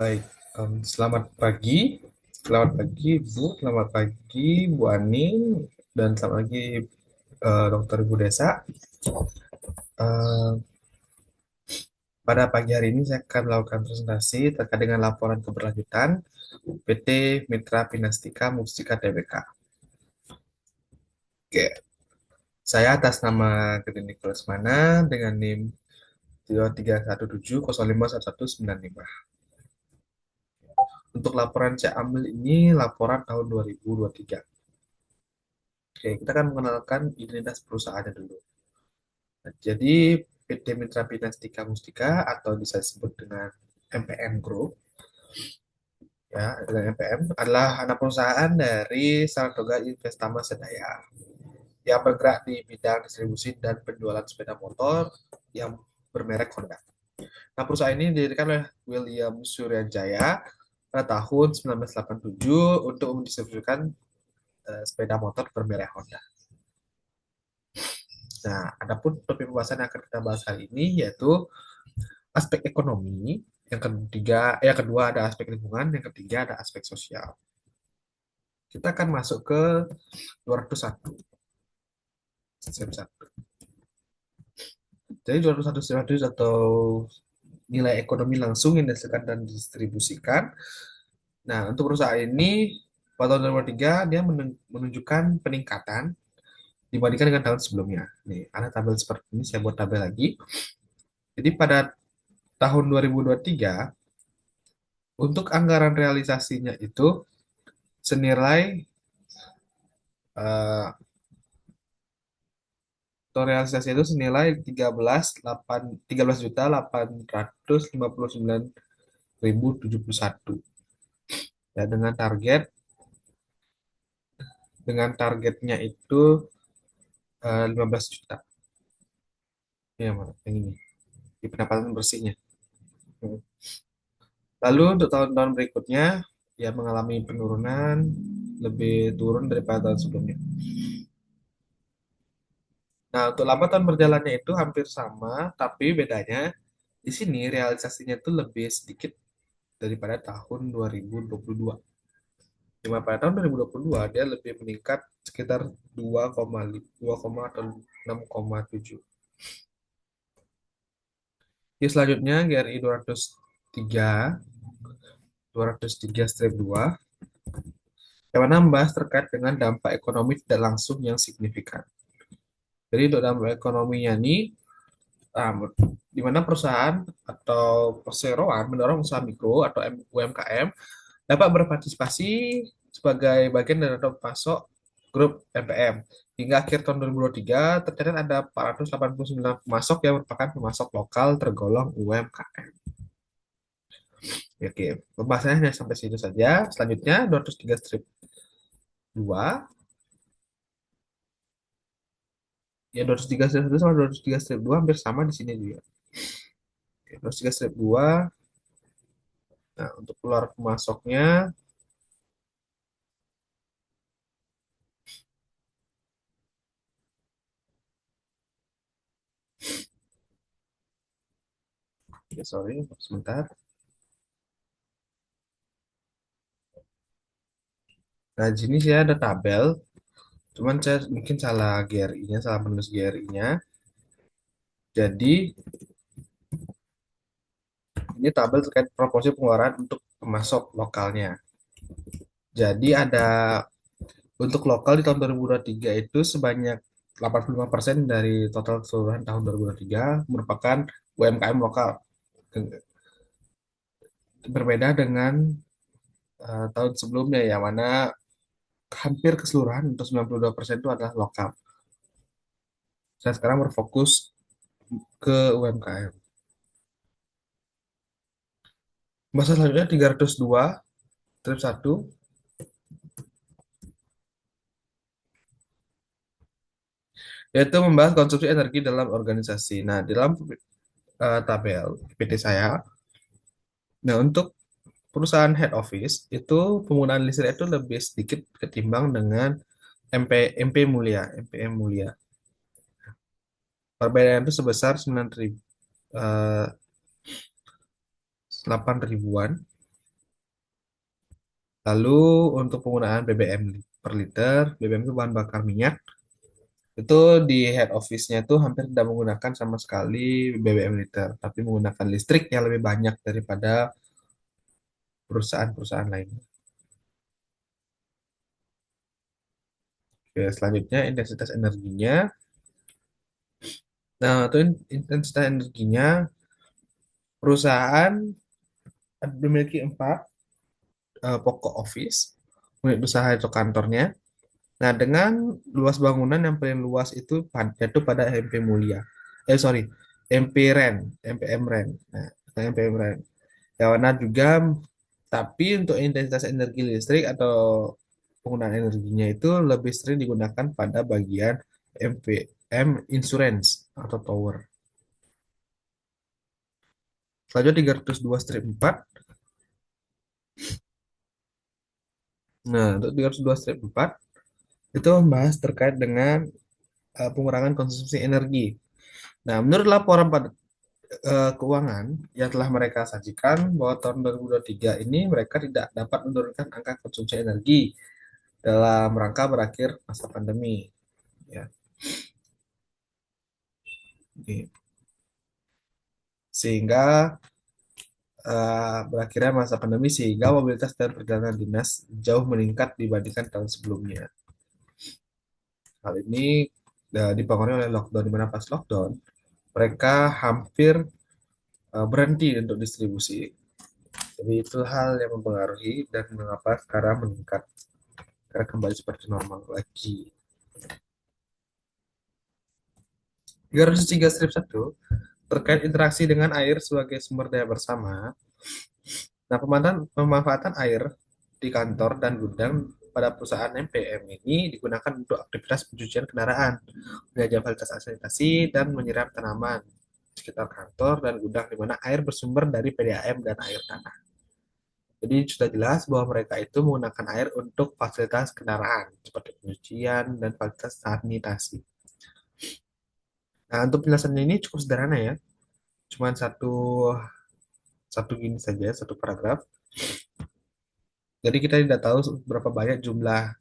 Baik, selamat pagi. Selamat pagi, Bu. Selamat pagi, Bu Anin. Dan selamat pagi, Dokter Ibu Desa. Eh, Pada pagi hari ini saya akan melakukan presentasi terkait dengan laporan keberlanjutan PT Mitra Pinastika Mustika Tbk. Oke, saya atas nama Gede Nicholas Mana dengan NIM 33170519195. Untuk laporan saya ambil ini laporan tahun 2023. Oke, kita akan mengenalkan identitas perusahaannya dulu. Nah, jadi PT Mitra Pinastika Mustika atau bisa disebut dengan MPM Group, ya, dengan MPM adalah anak perusahaan dari Saratoga Investama Sedaya yang bergerak di bidang distribusi dan penjualan sepeda motor yang bermerek Honda. Nah, perusahaan ini didirikan oleh William Suryajaya pada tahun 1987 untuk mendistribusikan sepeda motor bermerek Honda. Nah, adapun topik pembahasan yang akan kita bahas hari ini yaitu aspek ekonomi, yang kedua ada aspek lingkungan, yang ketiga ada aspek sosial. Kita akan masuk ke 201, step 1. Jadi 201 step 1 atau nilai ekonomi langsung yang dihasilkan dan didistribusikan. Nah, untuk perusahaan ini pada tahun 2023 dia menunjukkan peningkatan dibandingkan dengan tahun sebelumnya. Nih, ada tabel seperti ini, saya buat tabel lagi. Jadi pada tahun 2023 untuk anggaran realisasinya itu senilai eh, atau realisasi itu senilai 13 juta 859.071 ya, dengan targetnya itu 15 juta ya, yang ini di pendapatan bersihnya. Hmm. Lalu untuk tahun-tahun berikutnya ya mengalami penurunan, lebih turun daripada tahun sebelumnya. Nah, untuk laba tahun berjalannya itu hampir sama, tapi bedanya di sini realisasinya itu lebih sedikit daripada tahun 2022. Cuma pada tahun 2022 dia lebih meningkat sekitar 2, atau 6,7. Di selanjutnya GRI 203 yang mana membahas terkait dengan dampak ekonomi tidak langsung yang signifikan. Jadi untuk dampak ekonominya ini, ah, di mana perusahaan atau perseroan mendorong usaha mikro atau UMKM dapat berpartisipasi sebagai bagian dari rantai pasok grup MPM. Hingga akhir tahun 2023 tercatat ada 489 pemasok yang merupakan pemasok lokal tergolong UMKM. Oke, pembahasannya hanya sampai situ saja. Selanjutnya 203 strip 2. Ya, 203 strip 1 sama 203 strip 2 hampir sama di sini juga. Oke, 203 strip 2. Nah, untuk keluar pemasoknya, ya sorry, sebentar. Nah, di sini saya ada tabel, cuman saya mungkin salah GRI-nya, salah menulis GRI-nya. Jadi, ini tabel terkait proporsi pengeluaran untuk pemasok lokalnya. Jadi ada untuk lokal di tahun 2023 itu sebanyak 85% dari total keseluruhan tahun 2023 merupakan UMKM lokal. Berbeda dengan tahun sebelumnya yang mana hampir keseluruhan untuk 92% itu adalah lokal. Saya sekarang berfokus ke UMKM. Masa selanjutnya 302 trip 1 yaitu membahas konsumsi energi dalam organisasi. Nah, di dalam tabel PT saya, nah untuk perusahaan head office itu penggunaan listrik itu lebih sedikit ketimbang dengan MP Mulia, MPM Mulia. Perbedaan itu sebesar 9 ribu, 8 ribuan. Lalu untuk penggunaan BBM per liter, BBM itu bahan bakar minyak, itu di head office-nya itu hampir tidak menggunakan sama sekali BBM liter, tapi menggunakan listrik yang lebih banyak daripada perusahaan-perusahaan lain. Oke, selanjutnya intensitas energinya. Nah, itu intensitas energinya perusahaan memiliki empat pokok office, unit usaha itu kantornya. Nah, dengan luas bangunan yang paling luas itu yaitu pada MP Mulia. Sorry, MP Ren, MPM Ren. Nah, MPM Ren. Yang mana juga, tapi untuk intensitas energi listrik atau penggunaan energinya itu lebih sering digunakan pada bagian MPM Insurance atau Tower. Selanjutnya 302 strip 4. Nah, untuk 302 strip 4 itu membahas terkait dengan pengurangan konsumsi energi. Nah, menurut laporan pada keuangan yang telah mereka sajikan bahwa tahun 2023 ini mereka tidak dapat menurunkan angka konsumsi energi dalam rangka berakhir masa pandemi. Ya, Oke. Sehingga berakhirnya masa pandemi sehingga mobilitas dan perjalanan dinas jauh meningkat dibandingkan tahun sebelumnya. Hal ini dipengaruhi oleh lockdown, di mana pas lockdown mereka hampir berhenti untuk distribusi. Jadi itu hal yang mempengaruhi dan mengapa sekarang meningkat karena kembali seperti normal lagi. 303 strip 1 terkait interaksi dengan air sebagai sumber daya bersama. Nah, pemanfaatan air di kantor dan gudang pada perusahaan MPM ini digunakan untuk aktivitas pencucian kendaraan, menjaga fasilitas sanitasi, dan menyiram tanaman di sekitar kantor dan gudang di mana air bersumber dari PDAM dan air tanah. Jadi sudah jelas bahwa mereka itu menggunakan air untuk fasilitas kendaraan seperti pencucian dan fasilitas sanitasi. Nah, untuk penjelasannya ini cukup sederhana ya, cuma satu satu gini saja, satu paragraf. Jadi kita tidak tahu berapa banyak jumlah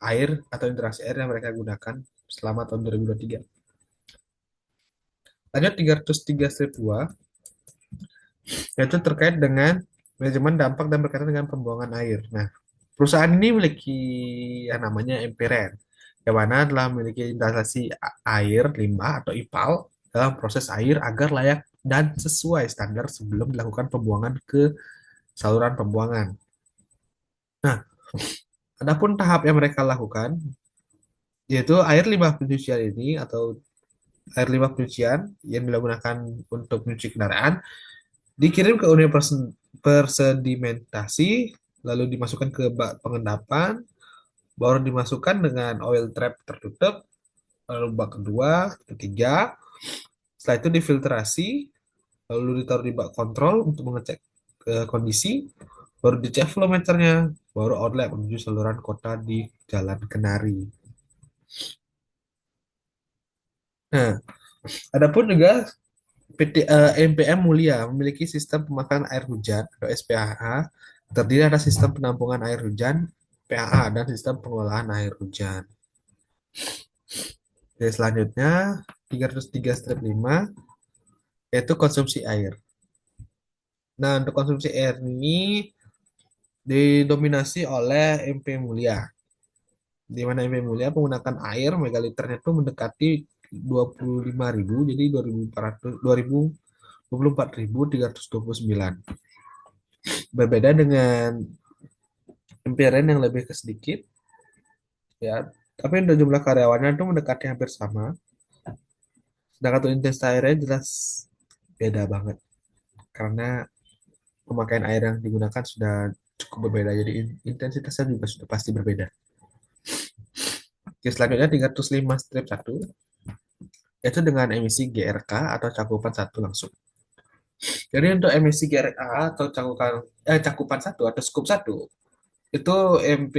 air atau interaksi air yang mereka gunakan selama tahun 2023. Lanjut 303 strip 2, yaitu terkait dengan manajemen dampak dan berkaitan dengan pembuangan air. Nah, perusahaan ini memiliki yang namanya MPREN, yang mana telah memiliki instalasi air limbah atau IPAL dalam proses air agar layak dan sesuai standar sebelum dilakukan pembuangan ke saluran pembuangan. Nah, adapun tahap yang mereka lakukan, yaitu air limbah pencucian ini atau air limbah pencucian yang digunakan untuk mencuci kendaraan dikirim ke unit persedimentasi, lalu dimasukkan ke bak pengendapan, baru dimasukkan dengan oil trap tertutup, lalu bak kedua, ketiga, setelah itu difiltrasi, lalu ditaruh di bak kontrol untuk mengecek kondisi, baru dicek flow meternya, baru outlet menuju saluran kota di Jalan Kenari. Nah, adapun juga MPM Mulia memiliki sistem pemakaian air hujan atau SPAH, terdiri atas sistem penampungan air hujan PAA dan sistem pengolahan air hujan. Oke, selanjutnya 303 strip 5 yaitu konsumsi air. Nah, untuk konsumsi air ini didominasi oleh MP Mulia, di mana MP Mulia menggunakan air megaliternya itu mendekati 25.000, jadi 2.400 24.329. Berbeda dengan MPRN yang lebih ke sedikit ya, tapi untuk jumlah karyawannya itu mendekati hampir sama. Sedangkan untuk intensitas airnya jelas beda banget karena pemakaian air yang digunakan sudah cukup berbeda, jadi intensitasnya juga sudah pasti berbeda. Oke, selanjutnya 305 strip 1 yaitu dengan emisi GRK atau cakupan satu langsung. Jadi untuk emisi GRK atau cakupan satu atau skup satu itu MP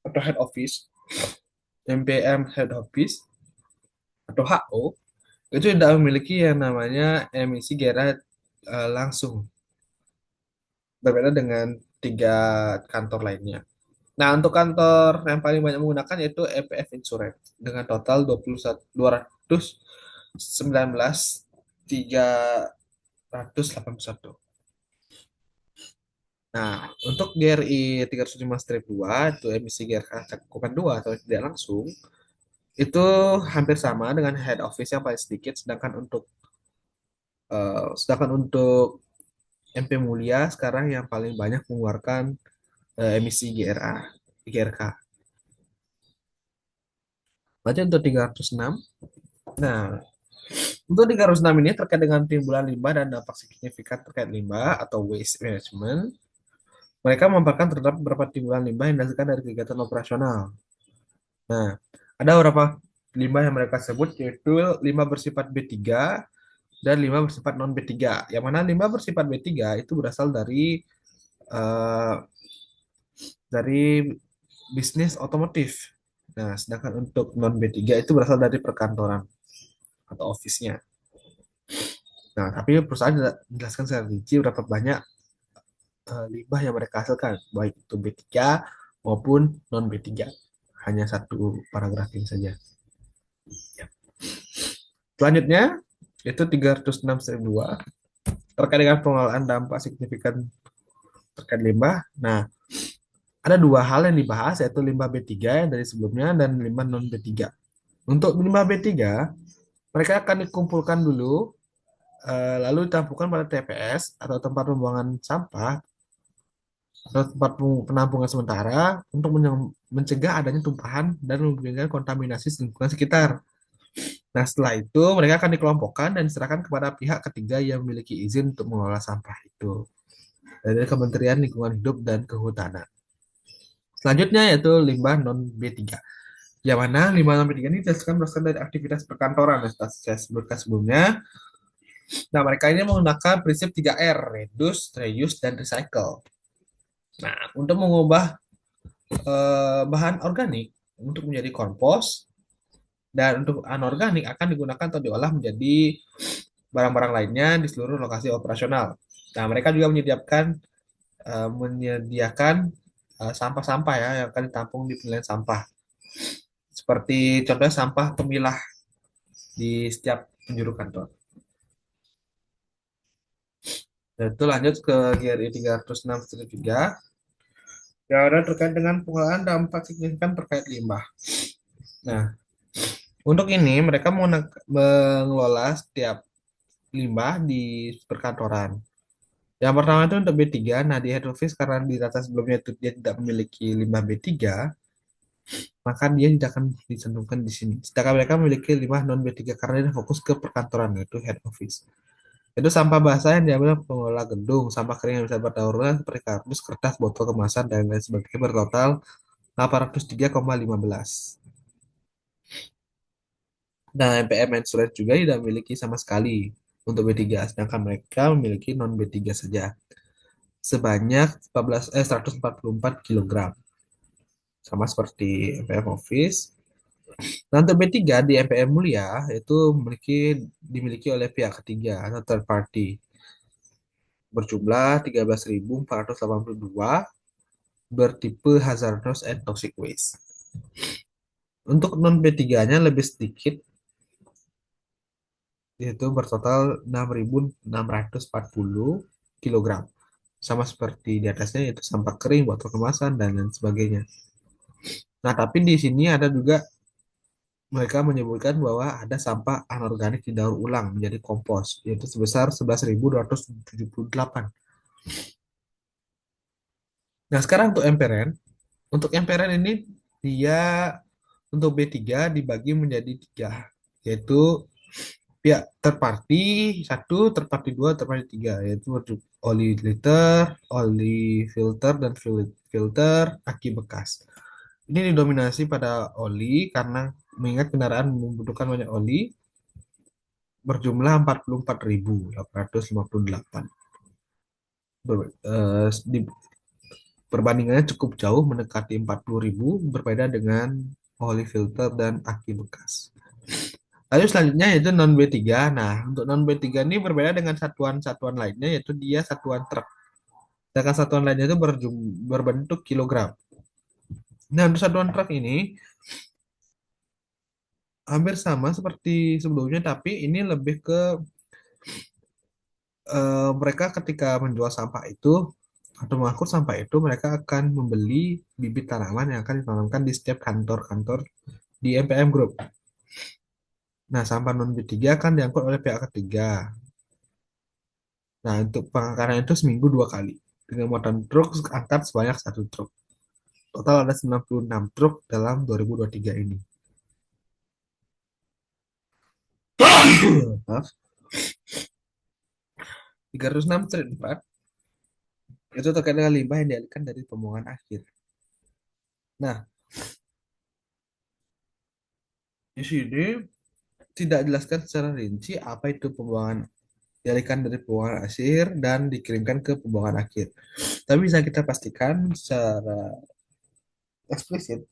atau head office, MPM head office atau HO itu tidak memiliki yang namanya emisi GRK langsung. Berbeda dengan tiga kantor lainnya. Nah, untuk kantor yang paling banyak menggunakan yaitu EPF Insurance dengan total 219.381. Nah, untuk GRI 305-2 itu emisi GRK cakupan 2 atau tidak langsung itu hampir sama dengan head office yang paling sedikit, sedangkan untuk MP Mulia sekarang yang paling banyak mengeluarkan emisi GRK. Berarti untuk 306. Nah, untuk 306 ini terkait dengan timbulan limbah dan dampak signifikan terkait limbah atau waste management. Mereka memaparkan terdapat beberapa timbulan limbah yang dihasilkan dari kegiatan operasional. Nah, ada beberapa limbah yang mereka sebut yaitu limbah bersifat B3 dan limbah bersifat non B3. Yang mana limbah bersifat B3 itu berasal eh, dari bisnis otomotif. Nah, sedangkan untuk non B3 itu berasal dari perkantoran atau office-nya. Nah, tapi perusahaan tidak menjelaskan secara rinci berapa banyak limbah yang mereka hasilkan, baik itu B3 maupun non B3. Hanya satu paragraf ini saja. Ya. Selanjutnya, itu 306.2 terkait dengan pengelolaan dampak signifikan terkait limbah. Nah, ada dua hal yang dibahas, yaitu limbah B3 yang dari sebelumnya dan limbah non B3. Untuk limbah B3, mereka akan dikumpulkan dulu, lalu ditampungkan pada TPS atau tempat pembuangan sampah atau tempat penampungan sementara untuk mencegah adanya tumpahan dan menghilangkan kontaminasi lingkungan sekitar. Nah, setelah itu mereka akan dikelompokkan dan diserahkan kepada pihak ketiga yang memiliki izin untuk mengelola sampah itu dari Kementerian Lingkungan Hidup dan Kehutanan. Selanjutnya yaitu limbah non B3. Yang mana limbah non B3 ini dihasilkan berasal dari aktivitas perkantoran yang saya sebutkan sebelumnya. Nah, mereka ini menggunakan prinsip 3R, reduce, reuse, dan recycle. Nah, untuk mengubah bahan organik untuk menjadi kompos dan untuk anorganik akan digunakan atau diolah menjadi barang-barang lainnya di seluruh lokasi operasional. Nah, mereka juga menyediakan sampah-sampah ya yang akan ditampung di pemilihan sampah. Seperti contohnya sampah pemilah di setiap penjuru kantor. Dan itu lanjut ke GRI 306-3 yang ada terkait dengan pengelolaan dampak signifikan terkait limbah. Nah, untuk ini mereka mengelola setiap limbah di perkantoran. Yang pertama itu untuk B3. Nah, di head office karena di data sebelumnya itu dia tidak memiliki limbah B3, maka dia tidak akan dicantumkan di sini. Sedangkan mereka memiliki limbah non B3 karena dia fokus ke perkantoran, yaitu head office. Itu sampah basah yang diambil pengelola gedung, sampah kering yang bisa berdaur ulang seperti kardus, kertas, botol kemasan, dan lain sebagainya bertotal 803,15. Nah, MPM Insurance juga tidak memiliki sama sekali untuk B3, sedangkan mereka memiliki non B3 saja sebanyak 144 kilogram, sama seperti MPM Office. Nah, untuk B3 di MPM Mulia itu dimiliki oleh pihak ketiga atau third party berjumlah 13.482 bertipe hazardous and toxic waste. Untuk non B3-nya lebih sedikit, yaitu bertotal 6.640 kilogram. Sama seperti di atasnya, yaitu sampah kering, botol kemasan, dan lain sebagainya. Nah, tapi di sini ada juga mereka menyebutkan bahwa ada sampah anorganik didaur ulang menjadi kompos, yaitu sebesar 11.278. Nah, sekarang untuk emperen. Untuk emperen ini dia untuk B3 dibagi menjadi tiga, yaitu pihak terparti satu, terparti dua, terparti tiga, yaitu oli liter, oli filter, dan filter aki bekas. Ini didominasi pada oli karena mengingat kendaraan membutuhkan banyak oli berjumlah 44.858. Perbandingannya cukup jauh mendekati 40.000 berbeda dengan oli filter dan aki bekas. Lalu selanjutnya yaitu non B3. Nah, untuk non B3 ini berbeda dengan satuan-satuan lainnya yaitu dia satuan truk. Sedangkan satuan lainnya itu berbentuk kilogram. Nah, untuk satuan truk ini hampir sama seperti sebelumnya, tapi ini lebih ke mereka ketika menjual sampah itu atau mengangkut sampah itu, mereka akan membeli bibit tanaman yang akan ditanamkan di setiap kantor-kantor di MPM Group. Nah, sampah non B3 akan diangkut oleh pihak ketiga. Nah, untuk pengangkatan itu seminggu 2 kali. Dengan muatan truk angkat sebanyak 1 truk. Total ada 96 truk dalam 2023 ini. Maaf. 306 strip 4 itu terkait dengan limbah yang dialihkan dari pembuangan akhir. Nah, di sini tidak jelaskan secara rinci apa itu pembuangan dialihkan dari pembuangan akhir dan dikirimkan ke pembuangan akhir. Tapi bisa kita pastikan secara eksplisit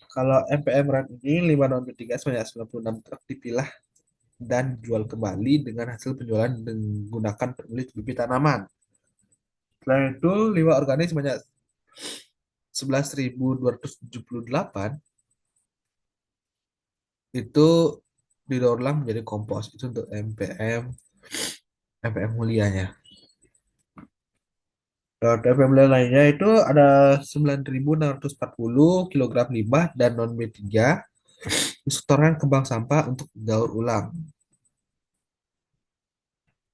kalau MPM RAN ini 5 sebanyak 96 truk dipilah dan jual kembali dengan hasil penjualan menggunakan penulis bibit tanaman. Selain itu, limbah organik sebanyak 11.278 itu didaur ulang menjadi kompos. Itu untuk MPM mulianya. Kalau TPM lainnya itu ada 9.640 kilogram limbah dan non B3 disetorkan ke bank sampah untuk daur ulang.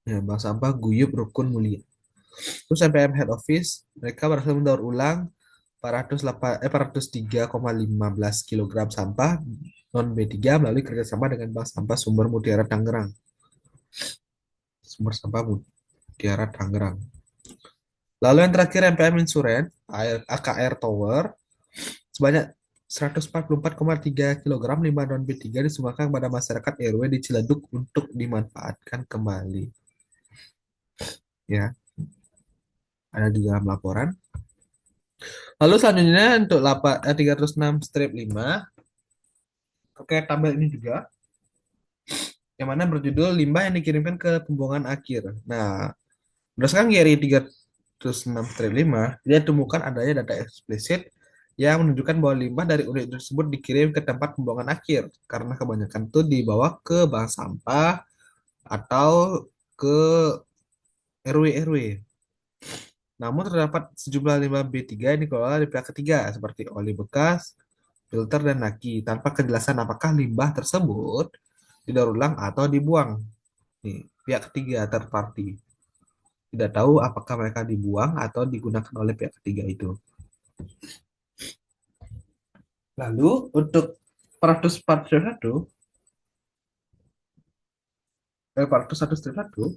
Ya, bank sampah Guyup Rukun Mulia. Terus MPM Head Office, mereka berhasil mendaur ulang 403,15 kilogram sampah non B3 melalui kerjasama dengan Bank Sampah Sumber Mutiara Tangerang. Sumber Sampah Mutiara Tangerang. Lalu yang terakhir MPM Insurance, AKR Tower, sebanyak 144,3 kilogram limbah non B3 disumbangkan kepada masyarakat RW di Ciledug untuk dimanfaatkan kembali. Ya, ada di dalam laporan. Lalu selanjutnya untuk 306 strip 5, oke tabel ini juga, yang mana berjudul limbah yang dikirimkan ke pembuangan akhir. Nah, berdasarkan GRI 306 strip 5, dia temukan adanya data eksplisit yang menunjukkan bahwa limbah dari unit tersebut dikirim ke tempat pembuangan akhir karena kebanyakan itu dibawa ke bank sampah atau ke RW-RW. Namun terdapat sejumlah limbah B3 yang dikelola dari pihak ketiga seperti oli bekas, filter, dan naki tanpa kejelasan apakah limbah tersebut didaur ulang atau dibuang. Nih, pihak ketiga third party. Tidak tahu apakah mereka dibuang atau digunakan oleh pihak ketiga itu. Lalu untuk 441, 401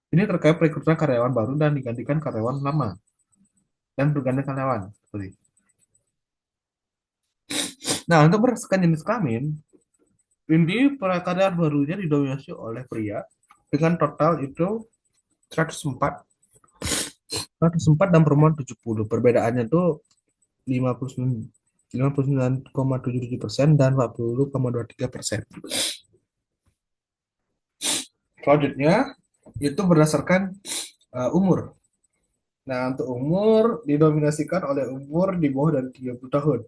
ini terkait perekrutan karyawan baru dan digantikan karyawan lama dan pergantian karyawan. Sorry. Nah, untuk berdasarkan jenis kelamin, ini karyawan barunya didominasi oleh pria dengan total itu 104, 104 dan perempuan 70. Perbedaannya itu 59, 59,77% dan 40,23%. Selanjutnya itu berdasarkan umur. Nah, untuk umur didominasikan oleh umur di bawah dari 30 tahun.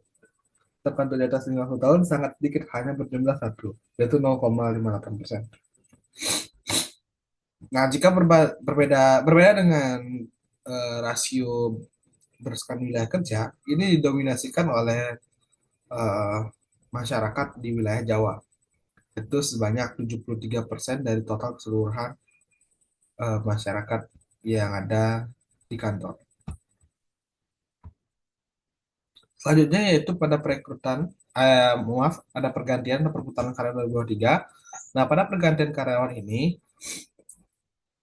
Terkantor di atas 50 tahun sangat sedikit, hanya berjumlah 1, yaitu 0,58%. Nah, jika berbeda dengan rasio berdasarkan wilayah kerja, ini didominasikan oleh eh, masyarakat di wilayah Jawa. Itu sebanyak 73% dari total keseluruhan masyarakat yang ada di kantor. Selanjutnya yaitu pada perekrutan, maaf, ada pergantian atau perputaran karyawan 2023. Nah, pada pergantian karyawan ini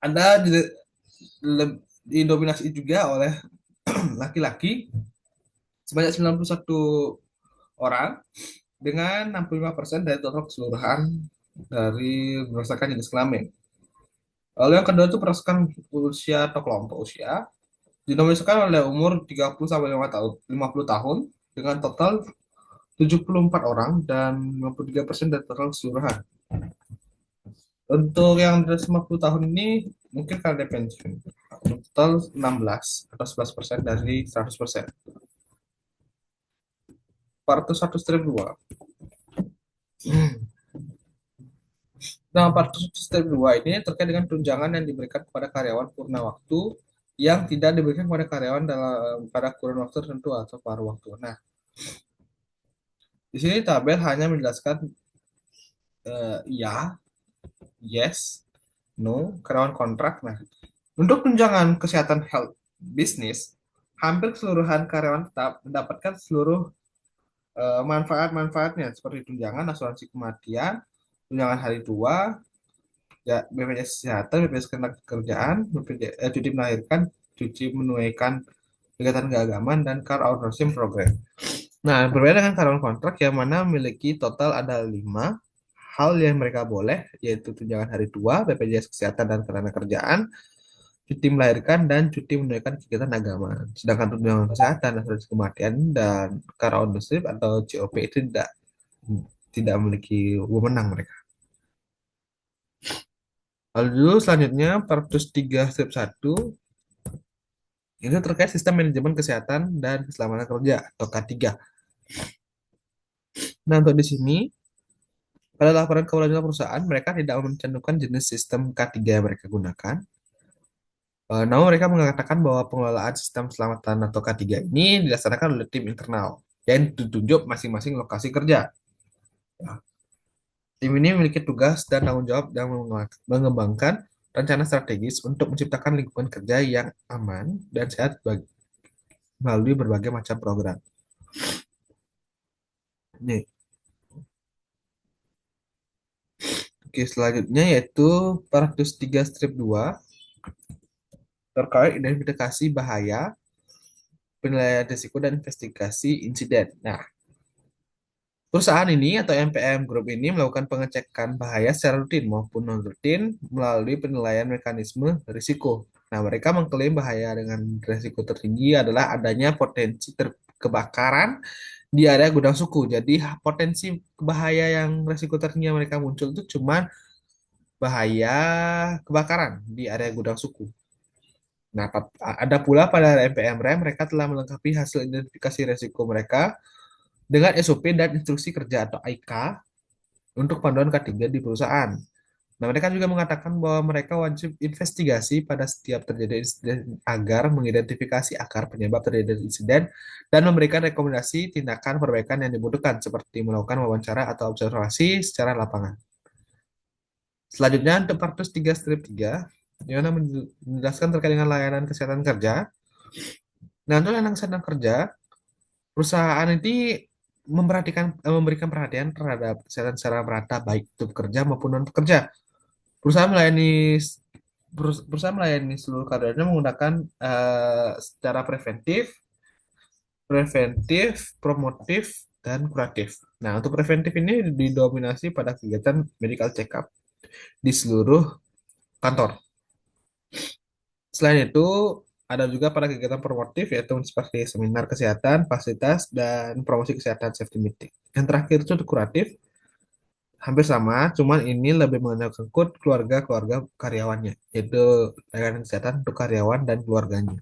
ada didominasi juga oleh laki-laki sebanyak 91 orang dengan 65% dari total keseluruhan dari berdasarkan jenis kelamin. Lalu yang kedua itu berdasarkan usia atau kelompok usia, didominasikan oleh umur 30 sampai 50 tahun dengan total 74 orang dan 53% dari total keseluruhan. Untuk yang dari 50 tahun ini mungkin karena pensiun. Total 16 atau 11% dari 100%. 401 strip 2. Nah, 401 strip 2 ini terkait dengan tunjangan yang diberikan kepada karyawan purna waktu yang tidak diberikan kepada karyawan dalam pada kurun waktu tertentu atau paruh waktu. Nah, di sini tabel hanya menjelaskan ya, yes, no, karyawan kontrak. Nah, untuk tunjangan kesehatan health bisnis, hampir keseluruhan karyawan tetap mendapatkan seluruh manfaat-manfaatnya seperti tunjangan asuransi kematian, tunjangan hari tua, ya BPJS kesehatan, BPJS ketenagakerjaan, cuti melahirkan, cuti menunaikan kegiatan keagamaan dan car ownership program. Nah, berbeda dengan karyawan kontrak yang mana memiliki total ada 5 hal yang mereka boleh, yaitu tunjangan hari tua, BPJS kesehatan dan ketenagakerjaan, cuti melahirkan dan cuti menunaikan kegiatan agama. Sedangkan tunjangan kesehatan, asuransi kematian dan car ownership atau COP itu tidak tidak memiliki wewenang mereka. Lalu selanjutnya Perpres 3 Strip 1 itu terkait sistem manajemen kesehatan dan keselamatan kerja atau K3. Nah, untuk di sini pada laporan kewajiban perusahaan mereka tidak mencantumkan jenis sistem K3 yang mereka gunakan. Namun mereka mengatakan bahwa pengelolaan sistem keselamatan atau K3 ini dilaksanakan oleh tim internal yang ditunjuk masing-masing lokasi kerja. Nah, tim ini memiliki tugas dan tanggung jawab dalam mengembangkan rencana strategis untuk menciptakan lingkungan kerja yang aman dan sehat melalui berbagai macam program. Nih, oke, selanjutnya yaitu 403 strip 2 terkait identifikasi bahaya, penilaian risiko dan investigasi insiden. Nah, perusahaan ini atau MPM Group ini melakukan pengecekan bahaya secara rutin maupun non-rutin melalui penilaian mekanisme risiko. Nah, mereka mengklaim bahaya dengan risiko tertinggi adalah adanya potensi kebakaran di area gudang suku. Jadi, potensi bahaya yang risiko tertinggi yang mereka muncul itu cuma bahaya kebakaran di area gudang suku. Nah, ada pula pada MPM REM mereka telah melengkapi hasil identifikasi risiko mereka dengan SOP dan instruksi kerja atau IK untuk panduan K3 di perusahaan. Nah, mereka juga mengatakan bahwa mereka wajib investigasi pada setiap terjadi insiden agar mengidentifikasi akar penyebab terjadi insiden dan memberikan rekomendasi tindakan perbaikan yang dibutuhkan seperti melakukan wawancara atau observasi secara lapangan. Selanjutnya untuk Partus 3 strip 3 yang mana menjelaskan terkait dengan layanan kesehatan kerja. Nah, untuk layanan kesehatan kerja, perusahaan ini memberikan perhatian terhadap kesehatan secara merata baik itu pekerja maupun non pekerja. Perusahaan melayani perusahaan melayani seluruh karyawannya menggunakan secara preventif, promotif, dan kuratif. Nah, untuk preventif ini didominasi pada kegiatan medical check-up di seluruh kantor. Selain itu, ada juga pada kegiatan promotif yaitu seperti seminar kesehatan, fasilitas, dan promosi kesehatan safety meeting. Yang terakhir itu kuratif, hampir sama, cuman ini lebih mengenakan keluarga-keluarga karyawannya, yaitu layanan kesehatan untuk karyawan dan keluarganya.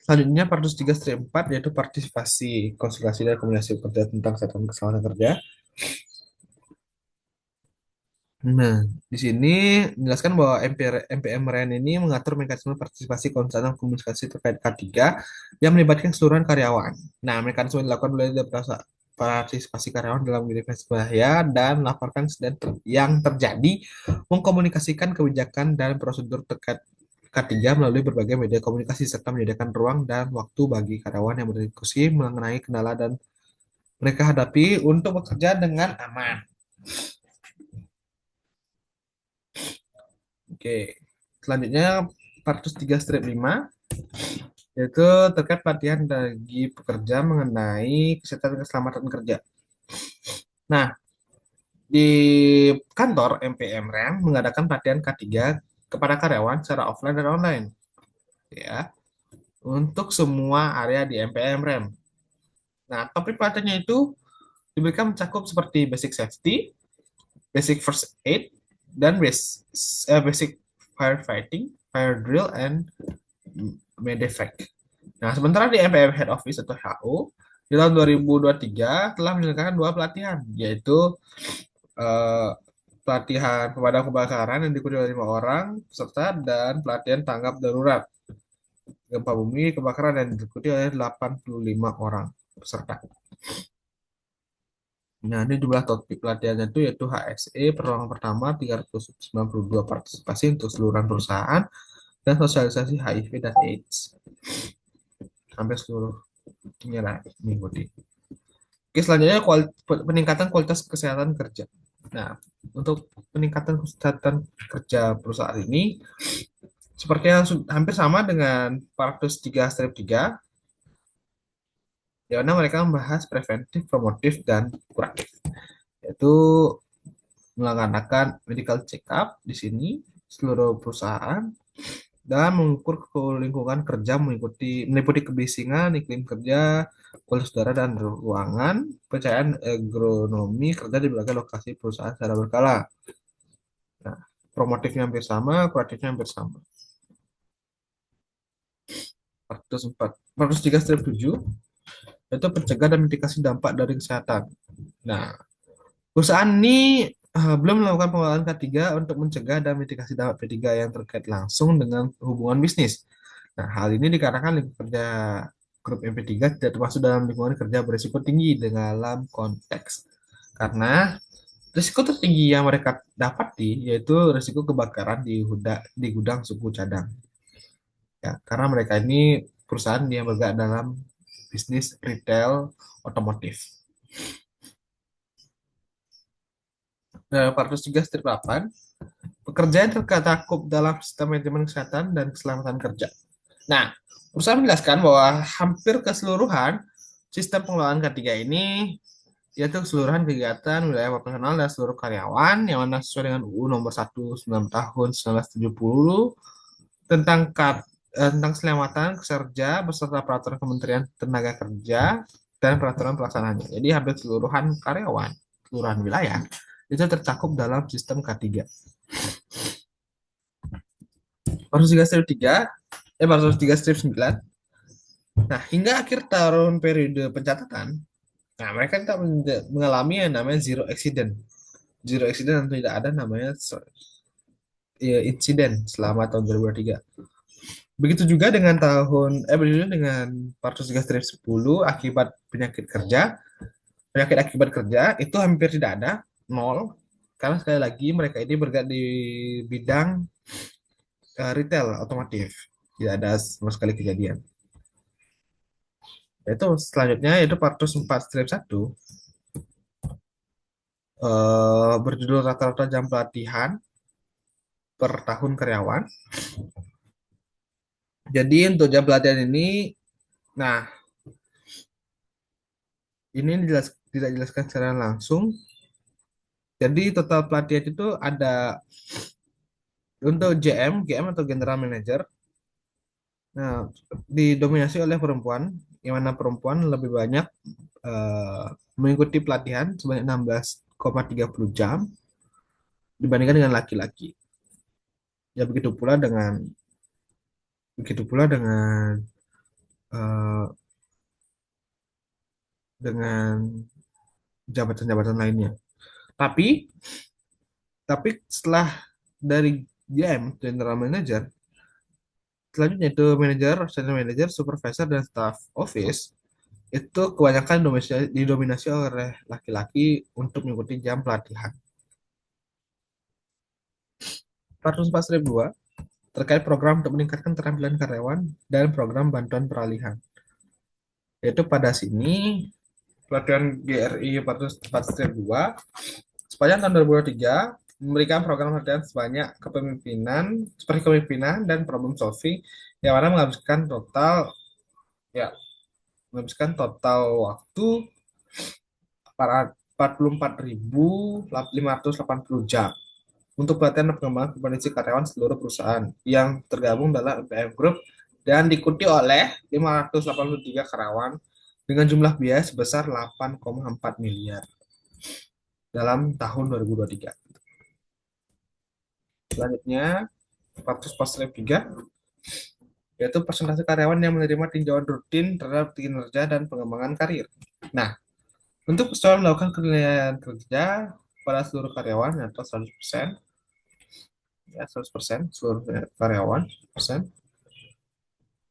Selanjutnya, Partus 3 strip 4 yaitu partisipasi, konsultasi, dan komunikasi kerja tentang kesehatan keselamatan kerja. Nah, di sini menjelaskan bahwa MPM REN ini mengatur mekanisme partisipasi konsultan komunikasi terkait K3 yang melibatkan keseluruhan karyawan. Nah, mekanisme dilakukan oleh partisipasi karyawan dalam identifikasi bahaya dan melaporkan insiden yang terjadi, mengkomunikasikan kebijakan dan prosedur terkait K3 melalui berbagai media komunikasi serta menyediakan ruang dan waktu bagi karyawan yang berdiskusi mengenai kendala dan mereka hadapi untuk bekerja dengan aman. Oke, selanjutnya Partus 3 strip 5 yaitu terkait pelatihan bagi pekerja mengenai kesehatan dan keselamatan kerja. Nah, di kantor MPM REM mengadakan pelatihan K3 kepada karyawan secara offline dan online ya untuk semua area di MPM REM. Nah, topik pelatihannya itu diberikan mencakup seperti basic safety, basic first aid, dan basic firefighting, Fire Drill and Medevac. Nah, sementara di MPM Head Office atau HO di tahun 2023 telah menyelenggarakan dua pelatihan, yaitu eh, pelatihan pemadam kebakaran yang diikuti oleh 5 orang peserta dan pelatihan tanggap darurat gempa bumi kebakaran yang diikuti oleh 85 orang peserta. Nah, ini jumlah topik pelatihannya itu yaitu HSE pertemuan pertama 392 partisipasi untuk seluruh perusahaan dan sosialisasi HIV dan AIDS. Hampir seluruh penyerah mengikuti. Oke, selanjutnya peningkatan kualitas kesehatan kerja. Nah, untuk peningkatan kesehatan kerja perusahaan ini seperti yang hampir sama dengan Partus 3-3, di mana mereka membahas preventif, promotif, dan kuratif. Yaitu melaksanakan medical check-up di sini seluruh perusahaan dan mengukur lingkungan kerja meliputi kebisingan, iklim kerja, kualitas udara dan ruangan, pencahayaan ergonomi kerja di berbagai lokasi perusahaan secara berkala. Nah, promotifnya hampir sama, kuratifnya hampir sama. 404. 403-7 itu pencegah dan mitigasi dampak dari kesehatan. Nah, perusahaan ini belum melakukan pengelolaan K3 untuk mencegah dan mitigasi dampak P3 yang terkait langsung dengan hubungan bisnis. Nah, hal ini dikarenakan lingkup kerja grup MP3 tidak termasuk dalam lingkungan kerja berisiko tinggi dalam konteks. Karena risiko tertinggi yang mereka dapati yaitu risiko kebakaran di gudang suku cadang. Ya, karena mereka ini perusahaan yang bergerak dalam bisnis retail otomotif. 403-8 pekerjaan tercakup dalam sistem manajemen kesehatan dan keselamatan kerja. Nah, perusahaan menjelaskan bahwa hampir keseluruhan sistem pengelolaan ketiga ini yaitu keseluruhan kegiatan wilayah operasional dan seluruh karyawan yang mana sesuai dengan UU nomor 19 tahun 1970 tentang tentang keselamatan kerja beserta peraturan Kementerian Tenaga Kerja dan peraturan pelaksanaannya. Jadi hampir keseluruhan karyawan, keseluruhan wilayah itu tercakup dalam sistem K3. 403-3, 403-9. Nah, hingga akhir tahun periode pencatatan, nah mereka tidak mengalami yang namanya zero accident. Zero accident dan tidak ada namanya insiden selama tahun 2023. Begitu juga dengan begitu dengan 403-10 akibat penyakit kerja. Penyakit akibat kerja itu hampir tidak ada, nol. Karena sekali lagi mereka ini bergerak di bidang retail otomotif. Tidak ada sama sekali kejadian. Itu selanjutnya yaitu 404-1 berjudul rata-rata jam pelatihan per tahun karyawan. Jadi untuk jam pelatihan ini, nah ini tidak dijelaskan secara langsung. Jadi total pelatihan itu ada untuk GM atau General Manager. Nah, didominasi oleh perempuan, yang mana perempuan lebih banyak mengikuti pelatihan sebanyak 16,30 jam dibandingkan dengan laki-laki. Ya begitu pula eh, dengan jabatan-jabatan lainnya. Tapi setelah dari GM General Manager, selanjutnya itu manager, senior manager, supervisor dan staff office itu kebanyakan didominasi oleh laki-laki untuk mengikuti jam pelatihan. 404-2 terkait program untuk meningkatkan keterampilan karyawan dan program bantuan peralihan. Yaitu pada sini pelatihan GRI 404-2 sepanjang tahun 2023 memberikan program pelatihan sebanyak seperti kepemimpinan dan problem solving yang mana ya menghabiskan total waktu 44.580 jam untuk pelatihan dan pengembangan kompetensi karyawan seluruh perusahaan yang tergabung dalam MPM Group dan diikuti oleh 583 karyawan dengan jumlah biaya sebesar 8,4 miliar dalam tahun 2023. Selanjutnya 443 yaitu persentase karyawan yang menerima tinjauan rutin terhadap kinerja dan pengembangan karir. Nah, untuk persoalan melakukan penilaian kerja pada seluruh karyawan atau 100%, ya 100% seluruh karyawan, 100%,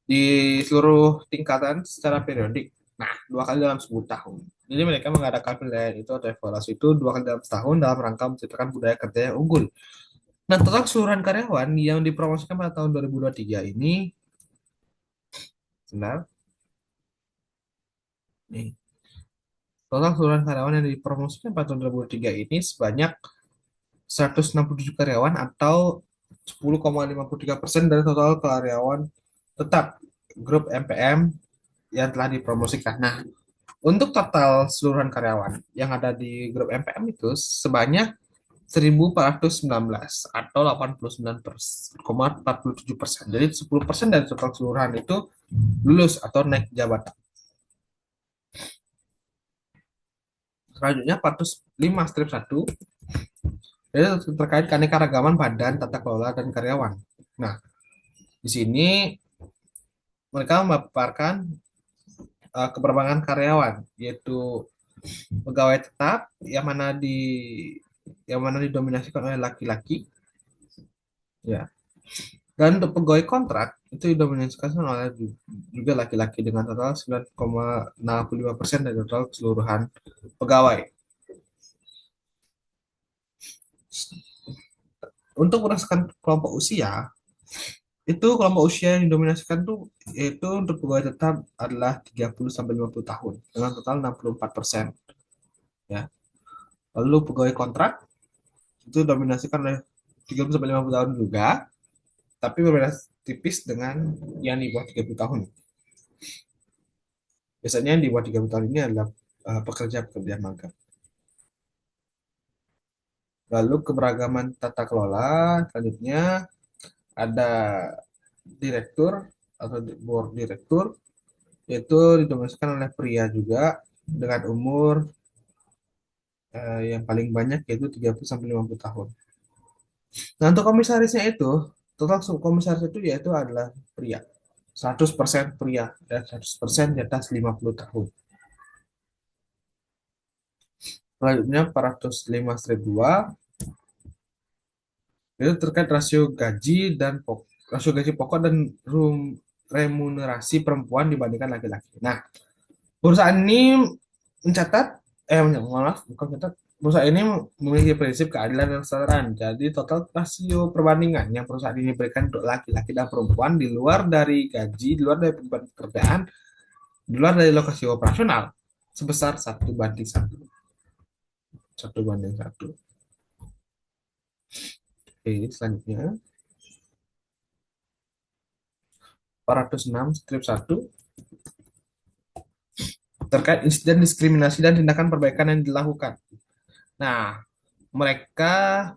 di seluruh tingkatan secara periodik. Nah, 2 kali dalam 10 tahun. Jadi mereka mengadakan penilaian itu atau evaluasi itu 2 kali dalam setahun dalam rangka menciptakan budaya kerja yang unggul. Nah, total keseluruhan karyawan yang dipromosikan pada tahun 2023 ini, sebentar, nih, total keseluruhan karyawan yang dipromosikan pada tahun 2023 ini sebanyak 167 karyawan atau 10,53% dari total karyawan tetap grup MPM yang telah dipromosikan. Nah, untuk total keseluruhan karyawan yang ada di grup MPM itu sebanyak 1.419 atau 89,47%. Jadi 10% dari total keseluruhan itu lulus atau naik jabatan. Selanjutnya 405 strip 1 itu terkait keanekaragaman badan, tata kelola, dan karyawan. Nah, di sini mereka memaparkan keberbangan karyawan, yaitu pegawai tetap yang mana didominasikan oleh laki-laki, ya. Dan untuk pegawai kontrak itu didominasikan oleh juga laki-laki dengan total 9,65% dari total keseluruhan pegawai. Untuk berdasarkan kelompok usia, itu kelompok usia yang didominasikan tuh yaitu untuk pegawai tetap adalah 30 sampai 50 tahun dengan total 64%, ya. Lalu pegawai kontrak itu dominasikan oleh 30 sampai 50 tahun juga, tapi berbeda tipis dengan yang di bawah 30 tahun. Biasanya yang di bawah 30 tahun ini adalah pekerja-pekerja magang. Lalu keberagaman tata kelola, selanjutnya ada direktur atau board direktur, yaitu didominasikan oleh pria juga dengan umur yang paling banyak yaitu 30 sampai 50 tahun. Nah, untuk komisarisnya itu, total komisaris itu yaitu adalah pria. 100% pria dan 100% di atas 50 tahun. Selanjutnya 405/2 itu terkait rasio gaji pokok dan remunerasi perempuan dibandingkan laki-laki. Nah, perusahaan ini mencatat, maaf, bukan mencatat, perusahaan ini memiliki prinsip keadilan dan kesetaraan. Jadi total rasio perbandingan yang perusahaan ini berikan untuk laki-laki dan perempuan di luar dari gaji, di luar dari beban pekerjaan, di luar dari lokasi operasional sebesar 1:1. 1:1. Oke, selanjutnya 406/1 terkait insiden diskriminasi dan tindakan perbaikan yang dilakukan. Nah, mereka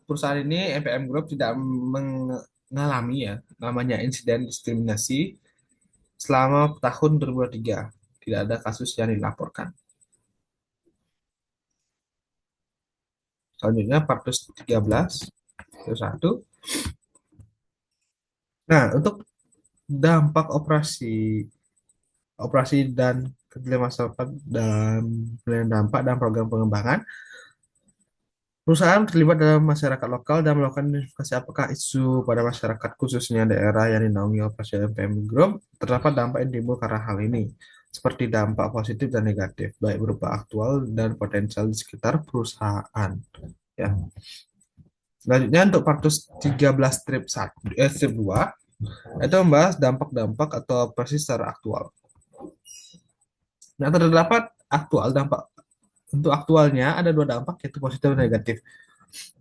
perusahaan ini MPM Group tidak mengalami ya namanya insiden diskriminasi selama tahun 2023. Tidak ada kasus yang dilaporkan. Selanjutnya 413/1. Nah, untuk dampak operasi dan kepentingan masyarakat dalam penilaian dampak dan program pengembangan, perusahaan terlibat dalam masyarakat lokal dan melakukan identifikasi apakah isu pada masyarakat khususnya daerah yang dinaungi operasi MPM Group terdapat dampak yang timbul karena hal ini, seperti dampak positif dan negatif, baik berupa aktual dan potensial di sekitar perusahaan. Ya. Selanjutnya untuk 413 strip 2 itu membahas dampak-dampak atau operasi secara aktual. Nah, terdapat dampak. Untuk aktualnya ada 2 dampak yaitu positif dan negatif.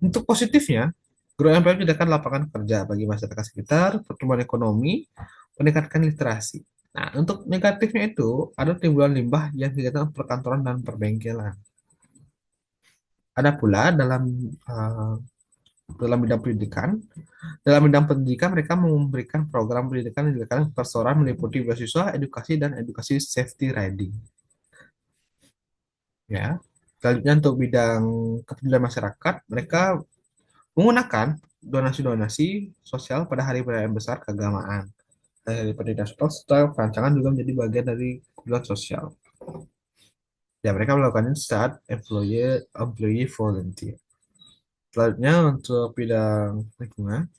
Untuk positifnya, Grow MPM menyediakan lapangan kerja bagi masyarakat sekitar, pertumbuhan ekonomi, meningkatkan literasi. Nah, untuk negatifnya itu ada timbulan limbah yang kegiatan perkantoran dan perbengkelan. Ada pula uh, dalam bidang pendidikan. Dalam bidang pendidikan mereka memberikan program pendidikan yang diberikan perseroan meliputi beasiswa, edukasi dan edukasi safety riding. Ya. Selanjutnya untuk bidang kepedulian masyarakat, mereka menggunakan donasi-donasi sosial pada hari perayaan besar keagamaan. Dari pendidikan sosial, perancangan juga menjadi bagian dari kebutuhan sosial. Ya, mereka melakukan ini saat employee volunteer. Selanjutnya untuk bidang lingkungan,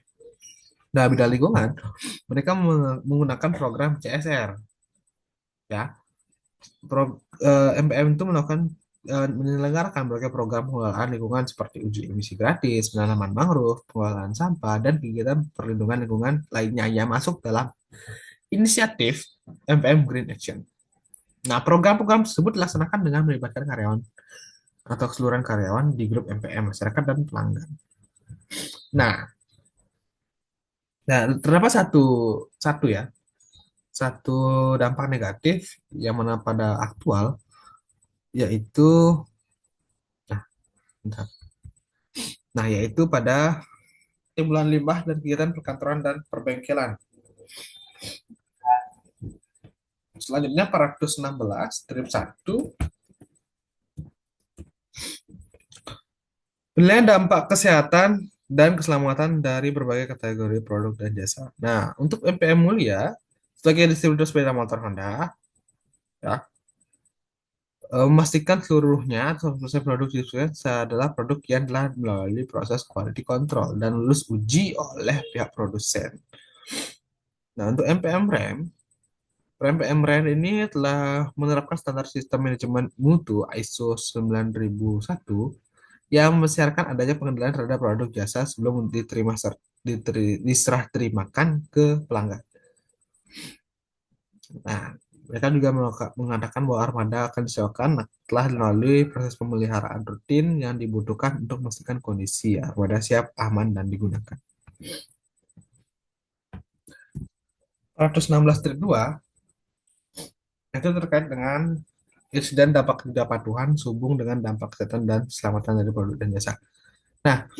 mereka menggunakan program CSR. Ya, MPM itu melakukan menyelenggarakan berbagai program pengelolaan lingkungan seperti uji emisi gratis, penanaman mangrove, pengelolaan sampah, dan kegiatan perlindungan lingkungan lainnya yang masuk dalam inisiatif MPM Green Action. Nah, program-program tersebut dilaksanakan dengan melibatkan karyawan atau keseluruhan karyawan di grup MPM, masyarakat, dan pelanggan. Nah, terdapat satu satu ya, satu dampak negatif yang mana pada aktual, yaitu, nah, bentar. Nah, yaitu pada timbulan limbah dan kegiatan perkantoran dan perbengkelan. Selanjutnya, paragraf 16, strip 1, penilaian dampak kesehatan dan keselamatan dari berbagai kategori produk dan jasa. Nah, untuk MPM Mulia, sebagai distributor sepeda motor Honda, ya, memastikan seluruhnya atau selesai produk distribusi adalah produk yang telah melalui proses quality control dan lulus uji oleh pihak produsen. Nah, untuk MPM REM ini telah menerapkan standar sistem manajemen mutu ISO 9001 yang mensyaratkan adanya pengendalian terhadap produk jasa sebelum diserah terimakan ke pelanggan. Nah, mereka juga mengatakan bahwa armada akan disewakan telah melalui proses pemeliharaan rutin yang dibutuhkan untuk memastikan kondisi armada siap, aman, dan digunakan. 116.2 itu terkait dengan insiden dampak ketidakpatuhan sehubung dengan dampak kesehatan dan keselamatan dari produk dan jasa. Nah,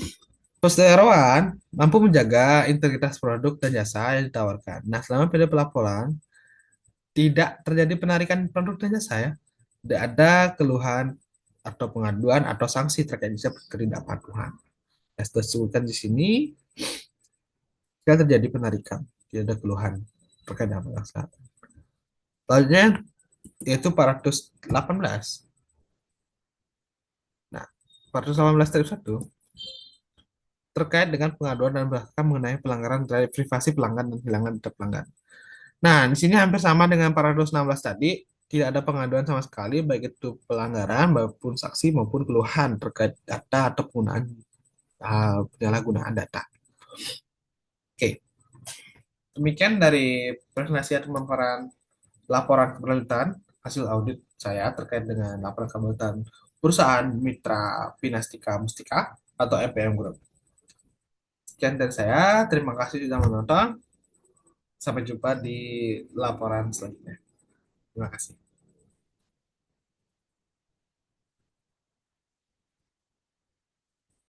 perseroan mampu menjaga integritas produk dan jasa yang ditawarkan. Nah, selama periode pelaporan, tidak terjadi penarikan produk dan jasa ya. Tidak ada keluhan atau pengaduan atau sanksi terkait dengan ketidakpatuhan. Yang disebutkan di sini, tidak terjadi penarikan, tidak ada keluhan terkait dengan pelaksanaan. Selanjutnya, yaitu paragraf 18. Nah, paragraf 18 terkait dengan pengaduan dan bahkan mengenai pelanggaran terhadap privasi pelanggan dan hilangan data pelanggan. Nah, di sini hampir sama dengan paragraf 16 tadi, tidak ada pengaduan sama sekali, baik itu pelanggaran maupun saksi maupun keluhan terkait data atau penggunaan penyalahgunaan data. Oke, demikian dari presentasi atau pemaparan laporan keberlanjutan hasil audit saya terkait dengan laporan keberlanjutan perusahaan Mitra Pinastika Mustika atau EPM Group. Sekian dari saya, terima kasih sudah menonton. Sampai jumpa di laporan selanjutnya. Terima kasih.